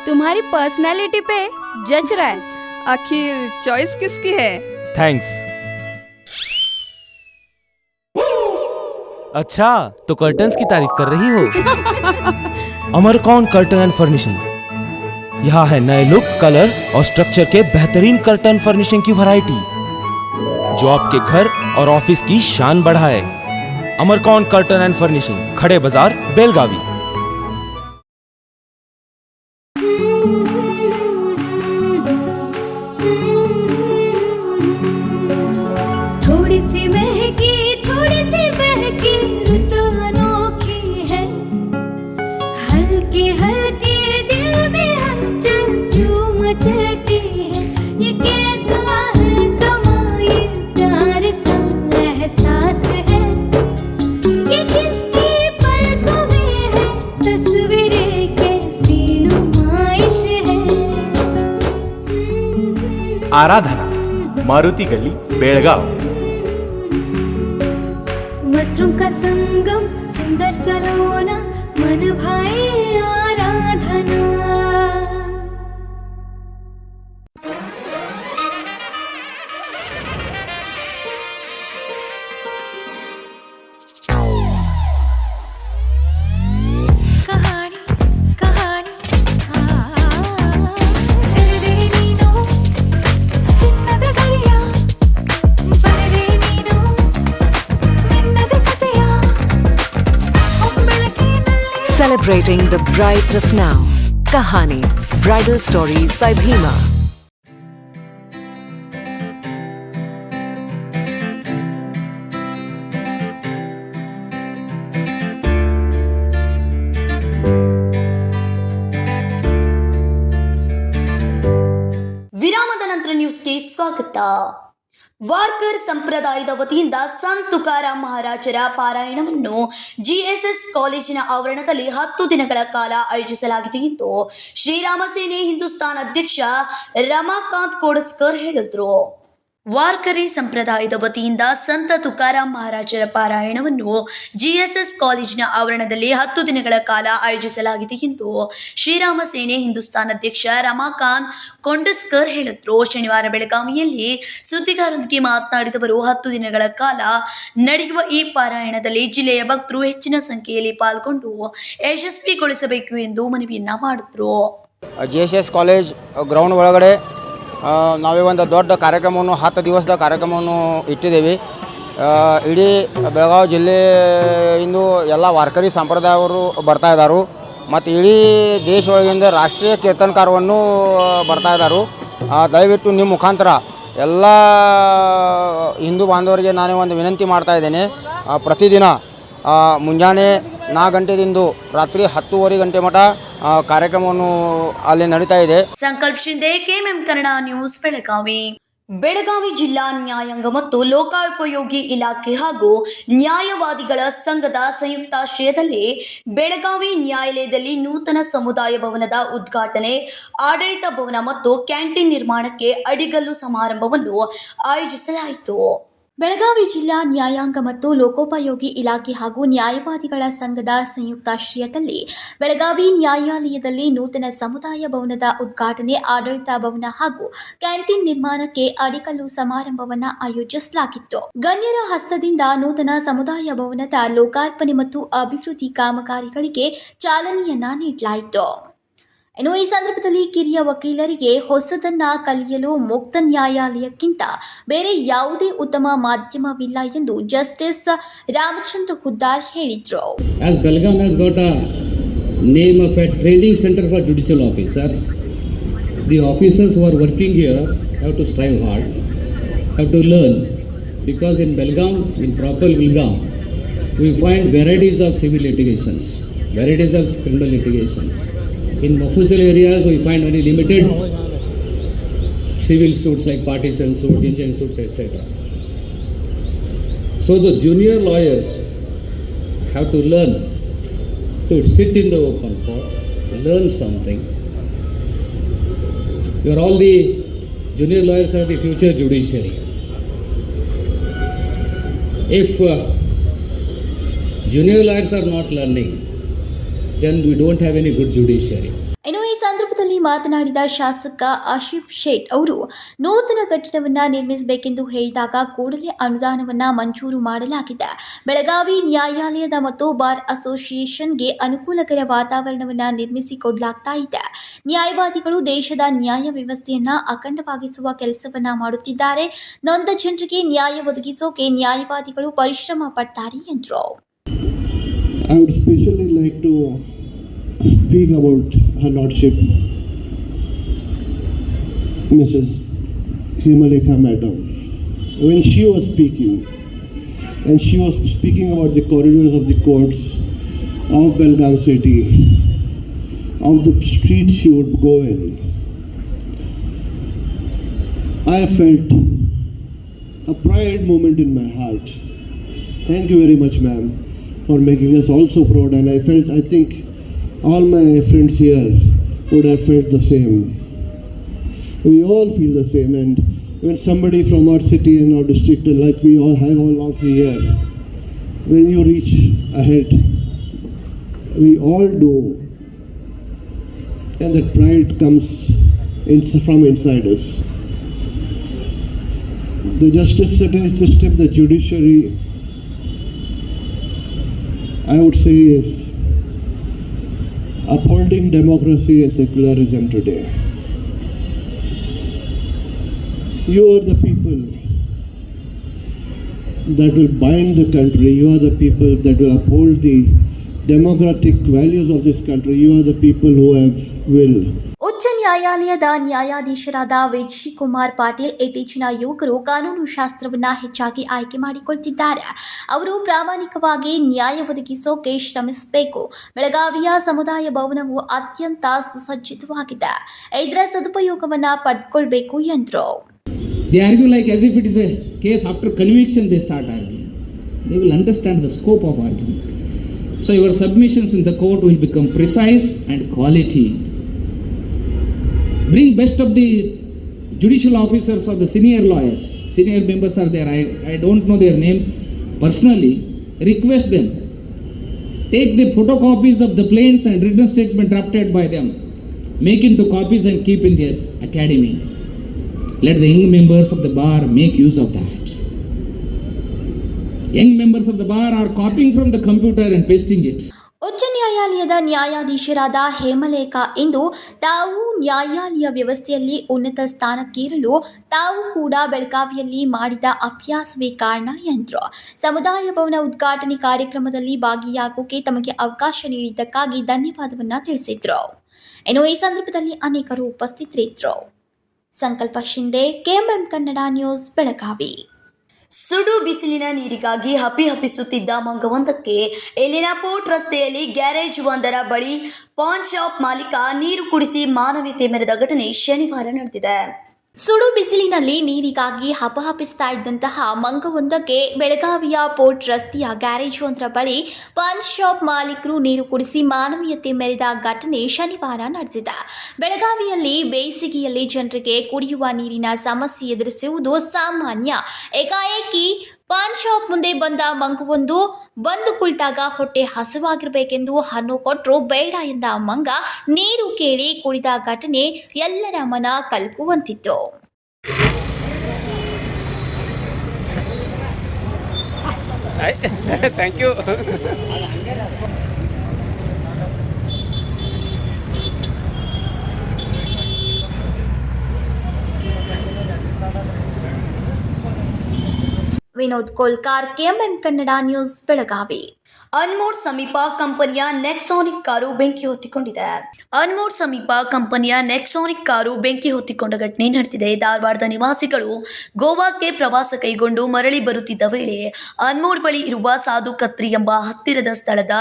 तुम्हारी पर्सनालिटी पे जज रहा है। आखिर चॉइस किसकी है? थैंक्स। अच्छा, तो कर्टन्स की तारीफ कर रही हो? अमरकौन कर्टन एंड फर्निशिंग, यहाँ है नए लुक, कलर और स्ट्रक्चर के बेहतरीन कर्टन फर्निशिंग की वैरायटी जो आपके घर और ऑफिस की शान बढ़ाए। अमरकौन कर्टन एंड फर्निशिंग, खड़े बाजार, बेलगावी। थोड़ी सी महकी, थोड़ी सी महकी रुत अनोखी है। हल्के हल्के दिल में हलचल जो मचलती है। ये कैसा है समा, ये प्यार सा एहसास है। ये किसकी पलकों में है तस्वीरें, कैसी नुमाइश है। आराधना, मारुति गली, बेलगाव। वस्त्रों का संगम, सुंदर सलोना, मन भाई आराधना। Celebrating the brides of now. Kahani Bridal Stories by Bhima. ವಿರಾಮದ ನಂತರ ನ್ಯೂಸ್ಗೆ ಸ್ವಾಗತ. ವಾರ್ಕರ್ ಸಂಪ್ರದಾಯದ ವತಿಯಿಂದ ಸಂತ್ ತುಕಾರಾಮ್ ಮಹಾರಾಜರ ಪಾರಾಯಣವನ್ನು ಜಿಎಸ್ಎಸ್ ಕಾಲೇಜಿನ ಆವರಣದಲ್ಲಿ 10 ದಿನಗಳ ಕಾಲ ಆಯೋಜಿಸಲಾಗಿದೆ ಎಂದು ಶ್ರೀರಾಮ ಸೇನೆ ಹಿಂದೂಸ್ತಾನ್ ಅಧ್ಯಕ್ಷ ರಮಾಕಾಂತ್ ಕೋಡಸ್ಕರ್ ಹೇಳಿದರು. ವಾರ್ಕರಿ ಸಂಪ್ರದಾಯದ ವತಿಯಿಂದ ಸಂತ ತುಕಾರಾಮ್ ಮಹಾರಾಜರ ಪಾರಾಯಣವನ್ನು ಜಿಎಸ್ಎಸ್ ಕಾಲೇಜಿನ ಆವರಣದಲ್ಲಿ 10 ದಿನಗಳ ಕಾಲ ಆಯೋಜಿಸಲಾಗಿದೆ ಎಂದು ಶ್ರೀರಾಮ ಸೇನೆ ಹಿಂದೂಸ್ತಾನ್ ಅಧ್ಯಕ್ಷ ರಮಾಕಾಂತ್ ಕೊಂಡಸ್ಕರ್ ಹೇಳಿದರು. ಶನಿವಾರ ಬೆಳಗಾವಿಯಲ್ಲಿ ಸುದ್ದಿಗಾರರೊಂದಿಗೆ ಮಾತನಾಡಿದವರು 10 ದಿನಗಳ ಕಾಲ ನಡೆಯುವ ಈ ಪಾರಾಯಣದಲ್ಲಿ ಜಿಲ್ಲೆಯ ಭಕ್ತರು ಹೆಚ್ಚಿನ ಸಂಖ್ಯೆಯಲ್ಲಿ ಪಾಲ್ಗೊಂಡು ಯಶಸ್ವಿಗೊಳಿಸಬೇಕು ಎಂದು ಮನವಿಯನ್ನ ಮಾಡಿದರು. ಜಿಎಸ್ಎಸ್ ಕಾಲೇಜ್ ಗ್ರೌಂಡ್ ಒಳಗಡೆ ನಾವೇ ಒಂದು ದೊಡ್ಡ ಕಾರ್ಯಕ್ರಮವನ್ನು 10 ದಿವಸದ ಕಾರ್ಯಕ್ರಮವನ್ನು ಇಟ್ಟಿದ್ದೇವೆ. ಇಡೀ ಬೆಳಗಾವಿ ಜಿಲ್ಲೆಯಿಂದ ಎಲ್ಲ ವಾರ್ಕರಿ ಸಂಪ್ರದಾಯವರು ಬರ್ತಾ ಇದ್ದಾರೆ ಮತ್ತು ಇಡೀ ದೇಶ ಒಳಗಿಂದ ರಾಷ್ಟ್ರೀಯ ಕೀರ್ತನಕಾರವನ್ನು ಬರ್ತಾ ಇದ್ದಾರೆ. ದಯವಿಟ್ಟು ನಿಮ್ಮ ಮುಖಾಂತರ ಎಲ್ಲ ಹಿಂದೂ ಬಾಂಧವರಿಗೆ ನಾನೇ ಒಂದು ವಿನಂತಿ ಮಾಡ್ತಾ ಇದ್ದೇನೆ. ಪ್ರತಿದಿನ ಮುಂಜಾನೆ 4 ಗಂಟೆದಿಂದ ರಾತ್ರಿ 10:30 ಗಂಟೆ ಮಟ್ಟ ಕಾರ್ಯಕ್ರಮವನ್ನು ಅಲ್ಲಿ ನಡೀತಾ ಇದೆ. ಸಂಕಲ್ಪ ಶಿಂದೆ, ಕೆಎಂಎಂ ಕನ್ನಡ ನ್ಯೂಸ್, ಬೆಳಗಾವಿ. ಬೆಳಗಾವಿ ಜಿಲ್ಲಾ ನ್ಯಾಯಾಂಗ ಮತ್ತು ಲೋಕೋಪಯೋಗಿ ಇಲಾಖೆ ಹಾಗೂ ನ್ಯಾಯವಾದಿಗಳ ಸಂಘದ ಸಂಯುಕ್ತಾಶ್ರಯದಲ್ಲಿ ಬೆಳಗಾವಿ ನ್ಯಾಯಾಲಯದಲ್ಲಿ ನೂತನ ಸಮುದಾಯ ಭವನದ ಉದ್ಘಾಟನೆ, ಆಡಳಿತ ಭವನ ಮತ್ತು ಕ್ಯಾಂಟೀನ್ ನಿರ್ಮಾಣಕ್ಕೆ ಅಡಿಗಲ್ಲು ಸಮಾರಂಭವನ್ನು ಆಯೋಜಿಸಲಾಯಿತು. ಬೆಳಗಾವಿ ಜಿಲ್ಲಾ ನ್ಯಾಯಾಂಗ ಮತ್ತು ಲೋಕೋಪಯೋಗಿ ಇಲಾಖೆ ಹಾಗೂ ನ್ಯಾಯವಾದಿಗಳ ಸಂಘದ ಸಂಯುಕ್ತಾಶ್ರಯದಲ್ಲಿ ಬೆಳಗಾವಿ ನ್ಯಾಯಾಲಯದಲ್ಲಿ ನೂತನ ಸಮುದಾಯ ಭವನದ ಉದ್ಘಾಟನೆ, ಆಡಳಿತ ಭವನ ಹಾಗೂ ಕ್ಯಾಂಟೀನ್ ನಿರ್ಮಾಣಕ್ಕೆ ಅಡಿಗಲ್ಲು ಸಮಾರಂಭವನ್ನು ಆಯೋಜಿಸಲಾಗಿತ್ತು. ಗಣ್ಯರ ಹಸ್ತದಿಂದ ನೂತನ ಸಮುದಾಯ ಭವನದ ಲೋಕಾರ್ಪಣೆ ಮತ್ತು ಅಭಿವೃದ್ಧಿ ಕಾಮಗಾರಿಗಳಿಗೆ ಚಾಲನೆಯನ್ನ ನೀಡಲಾಯಿತು. ಇನ್ನು ಈ ಸಂದರ್ಭದಲ್ಲಿ ಕಿರಿಯ ವಕೀಲರಿಗೆ ಹೊಸದನ್ನ ಕಲಿಯಲು ಮುಕ್ತ ನ್ಯಾಯಾಲಯಕ್ಕಿಂತ ಬೇರೆ ಯಾವುದೇ ಉತ್ತಮ ಮಾಧ್ಯಮವಿಲ್ಲ ಎಂದು ಜಸ್ಟಿಸ್ ರಾಮಚಂದ್ರ ಹುದ್ದಾರ್ ಹೇಳಿದರು. As Belgaum has got a name of a training center for judicial officers, the officers who are working here have to strive hard, have to learn, because in Belgaum, in proper Belgaum, we find varieties of civil litigations, varieties of criminal litigations. In Mofussil areas, we find very limited civil suits like partition suits, injunction suits, etc. So the junior lawyers have to learn to sit in the open court, learn something. You are all the junior lawyers are the future judiciary. If junior lawyers are not learning, then we don't have any good judiciary. ಇನ್ನು ಈ ಸಂದರ್ಭದಲ್ಲಿ ಮಾತನಾಡಿದ ಶಾಸಕ ಆಶಿಫ್ ಶೇಟ್ ಅವರು ನೂತನ ಕಟ್ಟಡವನ್ನು ನಿರ್ಮಿಸಬೇಕೆಂದು ಹೇಳಿದಾಗ ಕೂಡಲೇ ಅನುದಾನವನ್ನು ಮಂಜೂರು ಮಾಡಲಾಗಿದೆ. ಬೆಳಗಾವಿ ನ್ಯಾಯಾಲಯದ ಮತ್ತು ಬಾರ್ ಅಸೋಸಿಯೇಷನ್ಗೆ ಅನುಕೂಲಕರ ವಾತಾವರಣವನ್ನು ನಿರ್ಮಿಸಿಕೊಡಲಾಗ್ತಾ ಇದೆ. ನ್ಯಾಯವಾದಿಗಳು ದೇಶದ ನ್ಯಾಯ ವ್ಯವಸ್ಥೆಯನ್ನು ಅಖಂಡವಾಗಿಸುವ ಕೆಲಸವನ್ನ ಮಾಡುತ್ತಿದ್ದಾರೆ. ನೊಂದ ಜನರಿಗೆ ನ್ಯಾಯ ಒದಗಿಸೋಕೆ ನ್ಯಾಯವಾದಿಗಳು ಪರಿಶ್ರಮ ಪಡ್ತಾರೆ ಎಂದರು. I would especially like to speak about Her Lordship, Mrs. Hemalekha Madam. When she was speaking, and she was speaking about the corridors of the courts of Belgaum city, of the streets she would go in, I felt a pride moment in my heart. Thank you very much, ma'am, for making us also proud, and I think all my friends here would have felt the same. We all feel the same, and when somebody from our city and our district, like we all have all of here, when you reach ahead, we all do, and that pride comes from inside us. The justice system, the judiciary, I would say, is upholding democracy and secularism today. You are the people that will bind the country. You are the people that will uphold the democratic values of this country. You are the people who have will. ಉಚ್ಚ ನ್ಯಾಯಾಲಯದ ನ್ಯಾಯಾಧೀಶರಾದ ವಿಜಯ್ ಕುಮಾರ್ ಪಾಟೀಲ್ ಇತ್ತೀಚಿನ ಯುವಕರು ಕಾನೂನು ಶಾಸ್ತ್ರವನ್ನ ಹೆಚ್ಚಾಗಿ ಆಯ್ಕೆ ಮಾಡಿಕೊಳ್ತಿದ್ದಾರೆ. ಅವರು ಪ್ರಾಮಾಣಿಕವಾಗಿ ನ್ಯಾಯ ಒದಗಿಸೋಕೆ ಶ್ರಮಿಸಬೇಕು. ಬೆಳಗಾವಿಯ ಸಮುದಾಯ ಭವನವು ಅತ್ಯಂತ ಸುಸಜ್ಜಿತವಾಗಿದೆ. ಇದರ ಸದುಪಯೋಗವನ್ನ ಪಡೆದುಕೊಳ್ಬೇಕು ಎಂದರು. They argue like as if it is a case after conviction they start arguing. They will understand the scope of argument. So your submissions in the court will become precise and quality. Bring best of the judicial officers or the senior lawyers. Senior members are there. I don't know their name personally. Request them. Take the photocopies of the plaints and written statement drafted by them. Make into copies and keep in their academy. Let the young members of the bar make use of that. Young members of the bar are copying from the computer and pasting it. ಉಚ್ಚ ನ್ಯಾಯಾಲಯದ ನ್ಯಾಯಾಧೀಶರಾದ ಹೇಮಲೇಖ ಇಂದು ತಾವು ನ್ಯಾಯಾಲಯ ವ್ಯವಸ್ಥೆಯಲ್ಲಿ ಉನ್ನತ ಸ್ಥಾನಕ್ಕೇರಲು ತಾವು ಕೂಡ ಬೆಳಗಾವಿಯಲ್ಲಿ ಮಾಡಿದ ಅಭ್ಯಾಸವೇ ಕಾರಣ ಎಂದರು. ಸಮುದಾಯ ಭವನ ಉದ್ಘಾಟನೆ ಕಾರ್ಯಕ್ರಮದಲ್ಲಿ ಭಾಗಿಯಾಗೋಕೆ ತಮಗೆ ಅವಕಾಶ ನೀಡಿದ್ದಕ್ಕಾಗಿ ಧನ್ಯವಾದವನ್ನ ತಿಳಿಸಿದ್ರು. ಇನ್ನು ಈ ಸಂದರ್ಭದಲ್ಲಿ ಅನೇಕರು ಉಪಸ್ಥಿತರಿದ್ದರು. ಸಂಕಲ್ಪ ಶಿಂದೆ, ಕೆಎಂಎಂ ಕನ್ನಡ ನ್ಯೂಸ್, ಬೆಳಗಾವಿ. ಸುಡು ಬಿಸಿಲಿನ ನೀರಿಗಾಗಿ ಹಪ್ಪಿಸುತ್ತಿದ್ದ ಮಂಗವೊಂದಕ್ಕೆ ಇಲ್ಲಿನ ಪೋರ್ಟ್ ರಸ್ತೆಯಲ್ಲಿ ಗ್ಯಾರೇಜ್ ಒಂದರ ಬಳಿ ಪಾನ್ ಶಾಪ್ ಮಾಲೀಕ ನೀರು ಕುಡಿಸಿ ಮಾನವೀಯತೆ ಮೆರೆದ ಘಟನೆ ಶನಿವಾರ ನಡೆದಿದೆ. ಸುಡು ಬಿಸಿಲಿನಲ್ಲಿ ನೀರಿಗಾಗಿ ಹಪಹಪಿಸ್ತಾ ಇದ್ದಂತಹ ಮಂಗವೊಂದಕ್ಕೆ ಬೆಳಗಾವಿಯ ಪೋರ್ಟ್ ರಸ್ತೆಯ ಗ್ಯಾರೇಜ್ ಒಂದರ ಬಳಿ ಪಾನ್ ಶಾಪ್ ಮಾಲೀಕರು ನೀರು ಕುಡಿಸಿ ಮಾನವೀಯತೆ ಮೆರೆದ ಘಟನೆ ಶನಿವಾರ ನಡೆದಿದೆ. ಬೆಳಗಾವಿಯಲ್ಲಿ ಬೇಸಿಗೆಯಲ್ಲಿ ಜನರಿಗೆ ಕುಡಿಯುವ ನೀರಿನ ಸಮಸ್ಯೆ ಎದುರಿಸುವುದು ಸಾಮಾನ್ಯ. ಏಕಾಏಕಿ ಪಾನ್ ಶಾಪ್ ಮುಂದೆ ಬಂದ ಮಂಗವೊಂದು ಬಂದು ಕುಳಿತಾಗ ಹೊಟ್ಟೆ ಹಸುವಾಗಿರಬೇಕೆಂದು ಹಣ್ಣು ಕೊಟ್ಟರು ಬೇಡ ಎಂದ ಮಂಗ ನೀರು ಕೇಳಿ ಕುಡಿದ ಘಟನೆ ಎಲ್ಲರ ಮನ ಕಲಕುವಂತಿತ್ತು. Thank you. Vinod Kolkar, KMM Kannada news, Belagavi. Anmod ಸಮೀಪ ಕಂಪನಿಯ ನೆಕ್ಸಾನಿಕ್ ಕಾರು ಬೆಂಕಿ ಹೊತ್ತಿಕೊಂಡಿದೆ. ಅನ್ಮೋಡ್ ಸಮೀಪ ಕಂಪನಿಯ ನೆಕ್ಸಾನಿಕ್ ಕಾರು ಬೆಂಕಿ ಹೊತ್ತಿಕೊಂಡ ಘಟನೆ ನಡೆದಿದೆ. ಧಾರವಾಡದ ನಿವಾಸಿಗಳು ಗೋವಾಕ್ಕೆ ಪ್ರವಾಸ ಕೈಗೊಂಡು ಮರಳಿ ಬರುತ್ತಿದ್ದ ವೇಳೆ ಅನ್ಮೋಡ್ ಬಳಿ ಇರುವ ಸಾಧು ಕತ್ರಿ ಎಂಬ ಹತ್ತಿರದ ಸ್ಥಳದ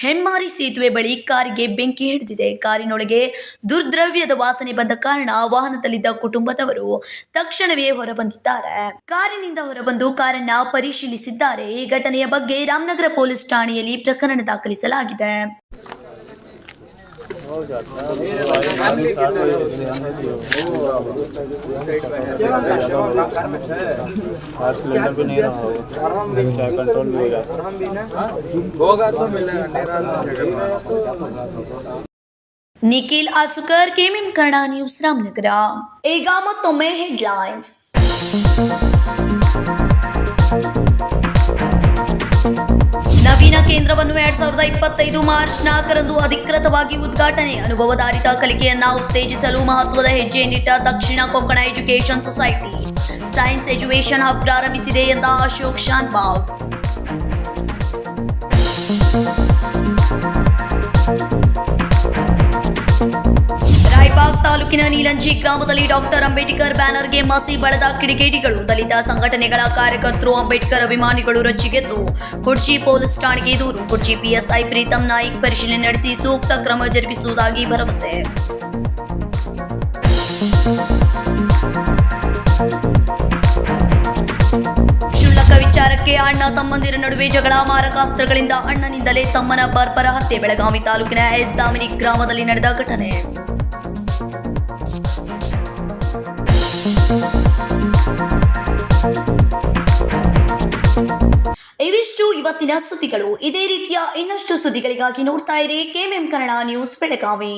ಹೆಮ್ಮಾರಿ ಸೇತುವೆ ಬಳಿ ಕಾರಿಗೆ ಬೆಂಕಿ ಹಿಡಿದಿದೆ. ಕಾರಿನೊಳಗೆ ದುರ್ದ್ರವ್ಯದ ವಾಸನೆ ಬಂದ ಕಾರಣ ವಾಹನದಲ್ಲಿದ್ದ ಕುಟುಂಬದವರು ತಕ್ಷಣವೇ ಹೊರಬಂದಿದ್ದಾರೆ. ಕಾರಿನಿಂದ ಹೊರಬಂದು ಕಾರನ್ನ ಪರಿಶೀಲಿಸಿದ್ದಾರೆ. ಈ ಘಟನೆಯ ಬಗ್ಗೆ ರಾಮನಗರ ಪೊಲೀಸ್ ಠಾಣೆಯಲ್ಲಿ ಪ್ರಕರಣ ದಾಖಲಿಸಲಾಗಿದೆ. Nikhil Asukar, KMM Kannada news, Ramanagara. ಈಗ ಮತ್ತೊಮ್ಮೆ ಹೆಡ್ಲೈನ್ಸ್. ನವೀನ ಕೇಂದ್ರವನ್ನು 2025 ಮಾರ್ಚ್ 4ರಂದು ಅಧಿಕೃತವಾಗಿ ಉದ್ಘಾಟನೆ. ಅನುಭವಧಾರಿತ ಕಲಿಕೆಯನ್ನ ಉತ್ತೇಜಿಸಲು ಮಹತ್ವದ ಹೆಜ್ಜೆಯನ್ನಿಟ್ಟ ದಕ್ಷಿಣ Konkan education society. Science education hub ಪ್ರಾರಂಭಿಸಿದೆ ಎಂದ ಅಶೋಕ್ ಶಾನ್ಭಾಗ್. ರಾಯಬಾಗ್ ತಾಲೂಕಿನ ನೀಲಂಚಿ ಗ್ರಾಮದಲ್ಲಿ ಡಾಕ್ಟರ್ ಅಂಬೇಡ್ಕರ್ ಬ್ಯಾನರ್ಗೆ ಮಸಿ ಬಳೆದ ಕಿಡಿಗೇಡಿಗಳು. ದಲಿತ ಸಂಘಟನೆಗಳ ಕಾರ್ಯಕರ್ತರು ಅಂಬೇಡ್ಕರ್ ಅಭಿಮಾನಿಗಳು ರಚ್ಚಿಗೆದ್ದು ಕುರ್ಚಿ ಪೊಲೀಸ್ ಠಾಣೆಗೆ ದೂರು. ಕುರ್ಚಿ ಪಿಎಸ್ಐ ಪ್ರೀತಂ ನಾಯ್ಕ್ ಪರಿಶೀಲನೆ ನಡೆಸಿ ಸೂಕ್ತ ಕ್ರಮ ಜರುಗಿಸುವುದಾಗಿ ಭರವಸೆ. ಕ್ಷುಲ್ಲಕ ವಿಚಾರಕ್ಕೆ ಅಣ್ಣ ತಮ್ಮಂದಿರ ನಡುವೆ ಜಗಳ. ಮಾರಕಾಸ್ತ್ರಗಳಿಂದ ಅಣ್ಣನಿಂದಲೇ ತಮ್ಮನ ಬರ್ಬರ ಹತ್ಯೆ. ಬೆಳಗಾವಿ ತಾಲೂಕಿನ ಎಸ್ ದಾಮಿನಿ ಗ್ರಾಮದಲ್ಲಿ ನಡೆದ ಘಟನೆ. ಇವಿಷ್ಟು ಇವತ್ತಿನ ಸುದ್ದಿಗಳು. ಇದೇ ರೀತಿಯ ಇನ್ನಷ್ಟು ಸುದ್ದಿಗಳಿಗಾಗಿ ನೋಡ್ತಾ ಇರಿ ಕೆಎಂಎಂ ಕನ್ನಡ ನ್ಯೂಸ್, ಬೆಳಗಾವಿ.